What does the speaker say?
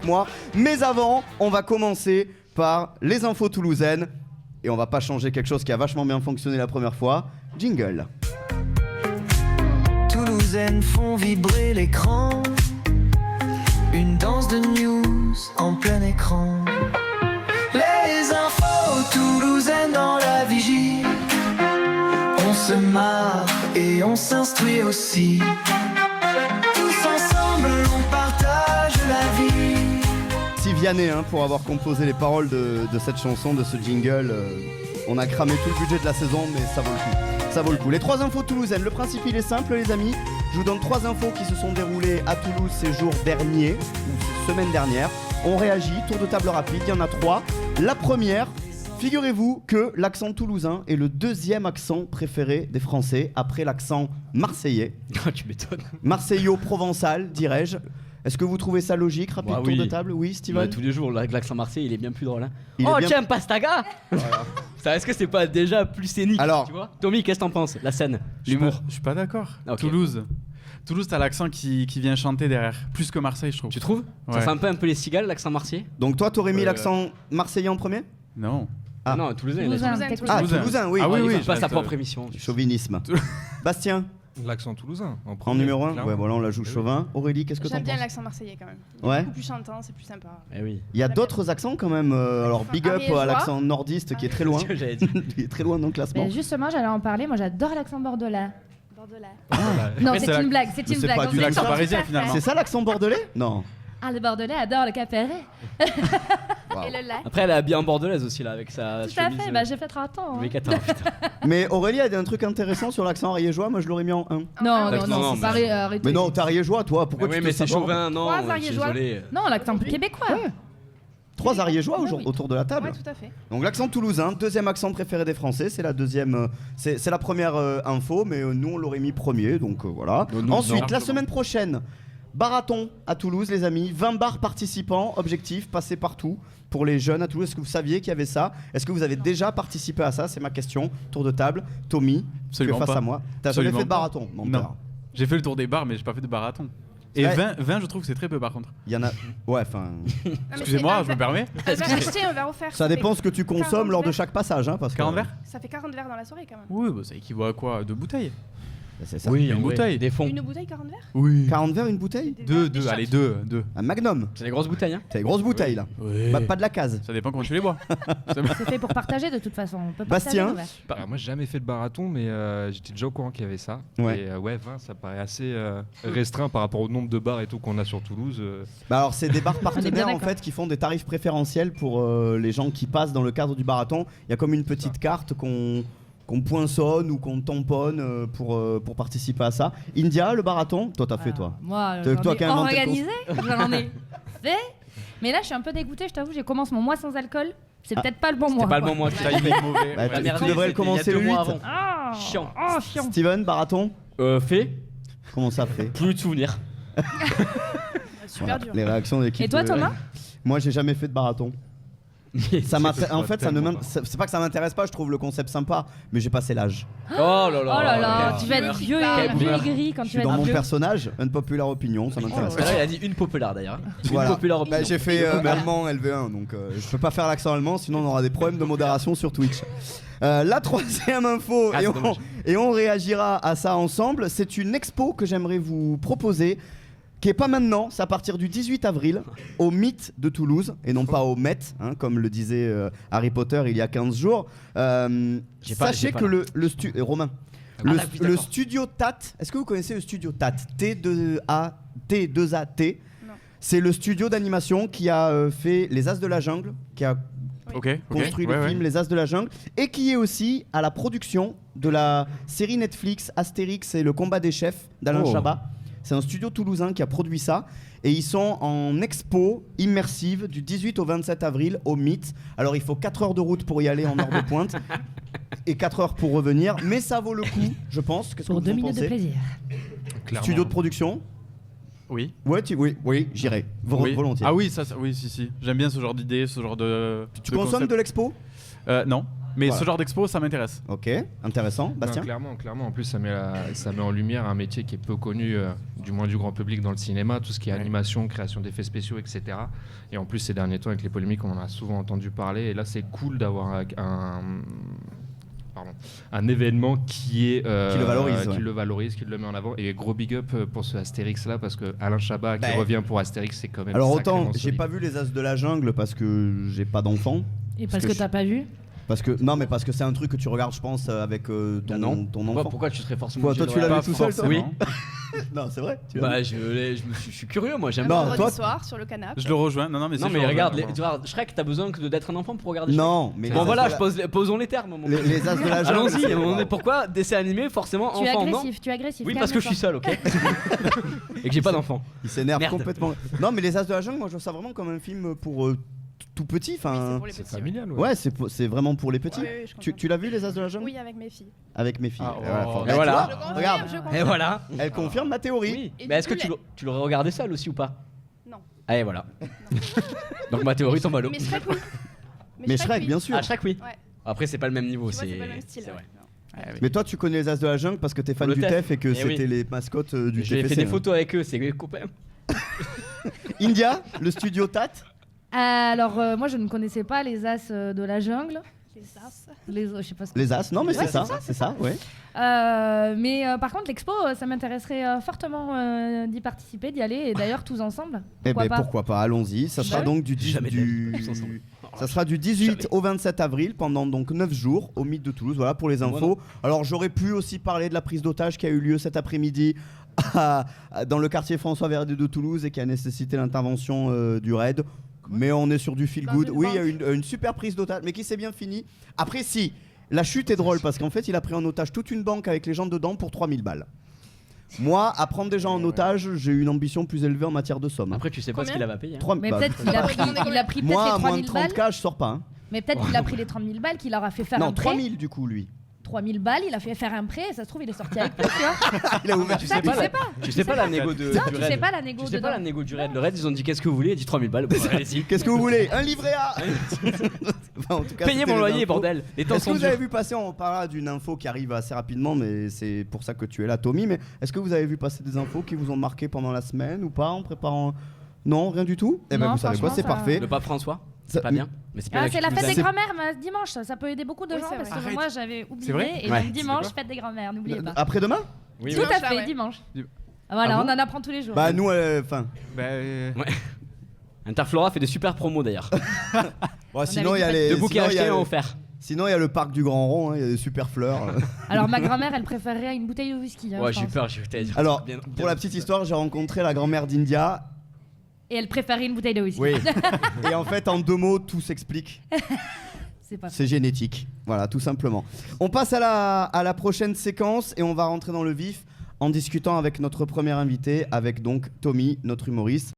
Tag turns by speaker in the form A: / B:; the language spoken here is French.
A: avec moi. Mais avant, on va commencer par les infos toulousaines. Et on va pas changer quelque chose qui a vachement bien fonctionné la première fois. Jingle.
B: Toulousaines font vibrer l'écran. Une danse de news en plein écran. Les infos toulousaines dans la vigie. On se marre et on s'instruit aussi. Tous ensemble on partage la vie.
A: Si Vianney pour avoir composé les paroles de cette chanson, de ce jingle. On a cramé tout le budget de la saison, mais ça vaut le coup. Ça vaut le coup. Les 3 infos toulousaines. Le principe il est simple les amis. Je vous donne 3 infos qui se sont déroulées à Toulouse ces jours derniers, ou ces semaines dernières. On réagit, tour de table rapide, il y en a 3. La première, figurez-vous que l'accent toulousain est le 2e accent préféré des Français, après l'accent marseillais.
C: Tu m'étonnes.
A: Marseillo-provençal, dirais-je. Est-ce que vous trouvez ça logique? Rapide tour de table, oui, Steven.
C: Tous les jours, l'accent marseillais, il est bien plus drôle. Hein.
A: Oh,
C: tiens, pastaga. Ça, est-ce que c'est pas déjà plus scénique?
A: Alors,
C: tu vois Tommy, qu'est-ce que t'en penses? La scène, l'humour.
D: Je suis pas d'accord.
C: Okay.
D: Toulouse, t'as l'accent qui vient chanter derrière. Plus que Marseille, je trouve.
C: Tu trouves?
D: Ouais.
C: Ça fait un peu les cigales, l'accent marseillais.
A: Donc toi, t'aurais mis l'accent marseillais en premier?
D: Non.
A: Ah.
C: Non, toulousain.
A: Toulousain, oui.
C: Il fait pas sa propre émission.
A: Chauvinisme. Bastien?
E: L'accent toulousain.
A: En numéro 1? Ouais, voilà, on la joue chauvin. Aurélie, qu'est-ce que t'en penses?
F: J'aime bien l'accent marseillais quand même.
A: Ouais.
F: Beaucoup plus chantant, c'est plus sympa.
C: Eh oui.
A: Il y a d'autres accents quand même. Alors, big up à l'accent nordiste qui est très loin.
C: C'est ce que j'allais dire.
A: Il est très loin dans le classement.
G: Mais justement, j'allais en parler. Moi, j'adore l'accent bordelais.
F: Bordelais.
G: Non, c'est une blague. C'est une
A: c'est
G: blague.
A: pas
G: Donc,
A: du
G: c'est
A: l'accent
G: une
D: parisien,
G: sorte de
D: finalement.
A: C'est ça l'accent bordelais? Non.
G: Ah, le Bordelais adore le capéret.
A: Wow.
F: Et le lac.
C: Après, elle est habillée en bordelaise aussi, là, avec sa
G: Tout à
C: chemise.
G: fait, j'ai fait 30 ans.
C: Louis XIV, putain.
A: Mais Aurélie a dit un truc intéressant sur l'accent ariégeois. Moi, je l'aurais mis en 1.
G: Non, c'est pas arrêtez.
A: Mais non, t'es ariégeois, toi. Pourquoi
C: Mais
A: tu
C: oui, mais c'est
A: sabordes?
C: chauvin, non.
F: 3
C: je suis
F: ariégeois.
C: désolé.
G: Non, l'accent québécois.
A: 3 ariégeois
F: Oui.
A: autour de la table.
F: Ouais, tout à fait.
A: Donc l'accent toulousain, 2e accent préféré des Français, c'est la deuxième, c'est la première info, mais nous on l'aurait mis premier, donc voilà. Ensuite, la semaine prochaine, Barathon à Toulouse, les amis, 20 bars participants, objectif, passer partout pour les jeunes à Toulouse. Est-ce que vous saviez qu'il y avait ça? Est-ce que vous avez déjà participé à ça? C'est ma question. Tour de table. Tommy, tu es face à moi. T'as jamais fait de Barathon?
D: Non. J'ai fait le tour des bars, mais j'ai pas fait de barathon. Et
A: Ouais.
D: 20, je trouve que c'est très peu par contre.
A: Il y en a. Ouais, enfin.
D: Excusez-moi, je me permets.
F: Un verre acheté, un verre offert.
A: Ça dépend ce que tu consommes
F: 40
A: lors de
F: verres.
A: chaque passage, hein, parce que.
D: 40 verres?
F: Ça fait 40 verres dans la soirée quand même.
D: Oui, bah, ça équivaut à quoi? 2 bouteilles?
A: C'est ça.
C: Oui,
D: Une
C: en vrai,
D: bouteille.
C: Des fonds.
F: Une bouteille, 40 verres?
D: Oui.
A: 40 verres, une bouteille?
F: Des
D: 2,
F: shots.
D: allez, 2.
A: Un magnum.
C: C'est des grosses bouteilles, hein.
A: T'as des grosses bouteilles là.
D: Oui.
A: Pas de la case.
D: Ça dépend comment tu les bois.
G: C'est fait pour partager de toute façon. On peut
A: Bastien.
G: partager nos verres.
E: Alors moi j'ai jamais fait de marathon mais j'étais déjà au courant qu'il y avait ça.
A: Ouais.
E: Et 20 ça paraît assez restreint par rapport au nombre de bars et tout qu'on a sur Toulouse.
A: Bah alors c'est des bars partenaires en
G: d'accord.
A: fait qui font des tarifs préférentiels pour les gens qui passent dans le cadre du marathon. Il y a comme une petite carte qu'on poinçonne ou qu'on tamponne pour participer à ça. India, le marathon, toi t'as fait toi.
G: Moi,
A: C'est
G: j'en
A: toi
G: ai
A: qui as inventé le
G: organisé, j'en ai fait. Mais là, je suis un peu dégoûtée, je t'avoue, j'ai commencé mon mois sans alcool. C'est peut-être pas le bon mois.
C: C'est pas le
G: quoi.
C: bon mois.
D: Ça, il est mauvais.
A: Bah,
C: La
A: tu
C: merde,
A: devrais le
C: c'était
A: commencer
C: il y a
A: le
C: 2 mois
A: 8.
C: avant.
G: Ah,
C: Chiant.
G: Oh, chiant.
A: Steven, marathon,
C: Fait.
A: comment ça fait?
C: Plus de souvenirs.
F: Super
A: Voilà,
F: dur.
A: les réactions de l'équipe.
G: Et toi, Thomas?
A: Moi j'ai jamais fait de marathon. Ça en fait, ça ne
D: tellement
A: c'est pas que ça m'intéresse pas, je trouve le concept sympa, mais j'ai passé l'âge.
C: Oh là là.
G: Oh là là,
C: quel
G: tu vas être
C: bummer.
G: vieux
C: Quel
G: et
C: bummer.
G: aigri quand
A: Je
G: tu
A: suis
G: vas
A: dans
G: être
A: mon
G: vieux.
A: personnage, unpopular opinion, ça m'intéresse
C: Parce que
A: pas.
C: là, il a dit une populaire d'ailleurs.
A: Voilà.
C: Une populaire opinion.
A: Bah, j'ai fait allemand LV1, donc je peux pas faire l'accent allemand, sinon on aura des problèmes de modération sur Twitch. La troisième info,
C: Ah,
A: et,
C: c'est dommage.
A: et on réagira à ça ensemble, c'est une expo que j'aimerais vous proposer, qui est pas maintenant, c'est à partir du 18 avril, au Mythe de Toulouse, et non pas au Met, hein, comme le disait Harry Potter il y a 15 jours. Sachez que Romain, le studio TAT, est-ce que vous connaissez le studio TAT? T2AT.
F: Non.
A: C'est le studio d'animation qui a fait Les As de la Jungle, qui a construit le film Les As de la Jungle, et qui est aussi à la production de la série Netflix Astérix et le combat des chefs d'Alain Chabat. C'est un studio toulousain qui a produit ça, et ils sont en expo immersive du 18 au 27 avril au Mythe. Alors il faut 4 heures de route pour y aller en heure de pointe et 4 heures pour revenir, mais ça vaut le coup, je pense. Qu'est-ce que
G: Pour
A: vous
G: 2
A: en
G: minutes de
A: pensez?
G: plaisir.
E: Clairement.
A: Studio de production.
D: Oui.
A: Ouais, oui, j'irai.
D: Oui.
A: Volontiers.
D: Ah oui, ça, oui, si. J'aime bien ce genre d'idée, ce genre de.
A: Tu
D: de
A: consommes
D: concept.
A: de l'expo?
D: Non. Mais
A: Voilà.
D: ce genre d'expo, ça m'intéresse.
A: Ok, intéressant.
E: Non,
A: Bastien.
E: clairement. En plus, ça met en lumière un métier qui est peu connu, du moins du grand public dans le cinéma, tout ce qui est animation, création d'effets spéciaux, etc. Et en plus, ces derniers temps, avec les polémiques, on en a souvent entendu parler. Et là, c'est cool d'avoir un événement qui est
A: Qui le valorise, ouais.
E: qui le valorise, qui le met en avant. Et gros big up pour ce Astérix là, parce que Alain Chabat qui revient pour Astérix, c'est quand même.
A: Alors
E: sacrément
A: autant, j'ai
E: solide.
A: pas vu les As de la jungle parce que j'ai pas d'enfant.
G: Et parce
A: que
G: que
A: je-
G: t'as pas vu.
A: Parce que non, mais parce que c'est un truc que tu regardes, je pense, avec ton enfant.
C: Pourquoi tu serais forcément.
A: Toi, tu l'as vu tout seul, toi?
C: Oui.
A: Non, c'est vrai. Tu l'as vu
C: Je suis curieux, moi, j'aime
A: Non,
C: bien.
F: Vendredi
A: toi-
F: soir sur le canapé.
D: Je le rejoins. Non, mais
C: Non,
D: c'est
C: mais
D: genre,
C: regarde,
D: vraiment.
C: tu vois, Shrek, t'as besoin d'être un enfant pour regarder Shrek.
A: Non, mais
C: Bon,
A: les
C: voilà,
A: As de
C: posons les termes. mon
A: la- les As de la jungle.
C: Allons-y,
A: c'est-
C: on est pourquoi dessin animé, forcément
G: Tu es
C: enfant, non
G: agressif, tu es agressif.
C: Oui, parce que je suis seul, ok Et que j'ai pas d'enfant.
A: Il s'énerve
C: Merde.
A: complètement. Non, mais les As de la jungle, moi, je vois ça vraiment comme un film pour tout petit.
F: Oui, c'est
A: Enfin,
F: pour les
E: C'est
F: petits.
E: familial,
A: ouais, c'est vraiment pour les petits.
F: Oui, oui, je
A: Tu
F: comprends.
A: l'as vu les As de la jungle?
F: Oui, avec mes filles.
A: Avec mes filles.
D: Ah,
A: Et voilà,
D: oh.
A: faut-
C: Et
A: tu
C: voilà.
A: vois,
F: Je confirme,
A: regarde,
F: je confirme.
C: Et voilà.
A: elle confirme ma théorie.
C: Oui.
F: Et
C: Mais
F: du
C: est-ce que
F: coup,
C: tu l'aurais regardé seul aussi ou pas?
F: Non.
C: Ah, et voilà. Donc ma théorie tombe à l'eau.
F: Mais Shrek, oui.
A: Mais Shrek,
F: oui.
A: bien sûr.
C: Ah, Shrek, oui.
F: Ouais.
C: Après, c'est pas le même niveau.
F: Tu vois,
C: C'est
F: c'est pas le même style.
C: c'est vrai.
F: ouais.
A: Mais toi, tu connais les As de la jungle parce que t'es fan
C: Le
A: du
C: TEF.
A: TEF et que
C: Eh
A: c'était
C: oui.
A: les mascottes du
C: J'ai
A: TFC.
C: fait des
A: hein.
C: photos avec eux, c'est des copains.
A: India, le studio Tat.
G: Alors, moi, je ne connaissais pas les As de la jungle.
F: Les as.
G: Je sais pas ce que
A: Les As, non mais
G: Ouais,
A: c'est ça, ouais.
G: Mais par contre, l'expo, ça m'intéresserait fortement d'y participer, d'y aller, et d'ailleurs tous ensemble.
A: Eh
G: Pourquoi
A: ben
G: pas.
A: pourquoi pas, allons-y. Ça sera
G: Ouais.
A: donc
C: Jamais de la vie, tous ensemble.
A: ça sera du 18
C: Jamais.
A: au 27 avril pendant donc 9 jours au Mythe de Toulouse. Voilà pour les
C: Moi,
A: infos. Alors j'aurais pu aussi parler de la prise d'otage qui a eu lieu cet après-midi dans le quartier François Verdet de Toulouse et qui a nécessité l'intervention du RAID. Mais on est sur du feel
F: Dans
A: good.
F: une
A: Oui, il y a
F: banque.
A: une super prise d'otage, mais qui s'est bien finie. Après, si, la chute est drôle parce qu'en fait, il a pris en otage toute une banque avec les gens dedans pour 3000 balles. Moi, à prendre des gens en otage, j'ai une ambition plus élevée en matière de somme.
C: Après, tu sais pas ce
F: Combien
C: qu'il avait à payer. hein.
A: 3
G: Mais
A: bah,
G: peut-être qu'il a pris, il a pris peut-être
A: moi,
G: les
A: à moins de
G: 3000 balles.
A: 30K, je sors pas. Hein.
G: Mais peut-être qu'il a pris les 30 000 balles, qu'il leur a fait faire
A: Non,
G: un prêt.
A: 3000 du coup, lui.
G: 3000 balles, il a fait faire un prêt, et ça se trouve, il est sorti avec plus, tu vois.
A: Il a ouvert.
G: Ça, tu sais pas.
C: Tu sais pas la négo de
G: Non,
C: du
G: tu sais
C: raid.
G: pas la négo
C: Tu sais pas
G: dedans.
C: la négo du raid. Le raid, ils ont dit qu'est-ce que vous voulez? Il a dit 3000 balles. Bon, allez-y.
A: Qu'est-ce que vous voulez? Un livret A. Enfin, en tout cas,
C: Payez
A: c'était
C: mon
A: les
C: loyer,
A: infos.
C: bordel. Les temps
A: Est-ce que
C: sont
A: vous avez
C: durs.
A: vu passer, on parlera d'une info qui arrive assez rapidement, mais c'est pour ça que tu es là, Tommy. Mais est-ce que vous avez vu passer des infos qui vous ont marqué pendant la semaine ou pas en préparant? Non, rien du tout. Eh ben,
G: Non,
A: vous savez quoi,
G: franchement,
A: c'est
G: ça-
A: parfait.
C: Le pape François,
A: Ça-
C: c'est pas bien. Mais c'est bien
G: Ah,
C: là
G: c'est
C: que
G: la
C: tu
G: fête
C: nous
G: des
C: as-
G: grands-mères dimanche, ça peut aider beaucoup de
F: Oui,
G: gens
F: c'est
G: parce
F: vrai.
G: que moi j'avais
D: C'est
G: oublié
D: vrai
G: et
C: Ouais.
G: donc dimanche
D: C'est
G: fête des grands-mères, n'oubliez pas.
A: Après-demain?
C: Oui,
G: Tout
C: oui.
G: à
F: Dimanche,
G: fait,
F: ouais.
G: dimanche.
D: Dim-
G: Voilà,
A: Ah bon
G: on en apprend tous les jours.
A: Bah, nous, enfin.
C: Interflora fait des super promos d'ailleurs.
A: Bon, sinon, il y a
G: dit
A: les.
C: Deux bouquets
A: sinon, il y a
C: achetés
A: le-
C: en offert.
A: Sinon, il y a le parc du Grand Rond, hein, il y a des super fleurs.
G: Alors ma grand-mère, elle préférerait à une bouteille de whisky. hein,
C: Ouais,
G: je
C: j'ai eu
G: pense.
C: peur, j'ai eu dire.
A: Alors,
C: bien-
A: pour la petite histoire, j'ai rencontré la grand-mère d'India.
G: Et elle préférait une bouteille de whisky.
A: Oui. Et en fait, en 2 mots, tout s'explique.
G: C'est pas
A: C'est génétique. Voilà, tout simplement. On passe à la prochaine séquence et on va rentrer dans le vif en discutant avec notre premier invité, avec donc Tommy, notre humoriste.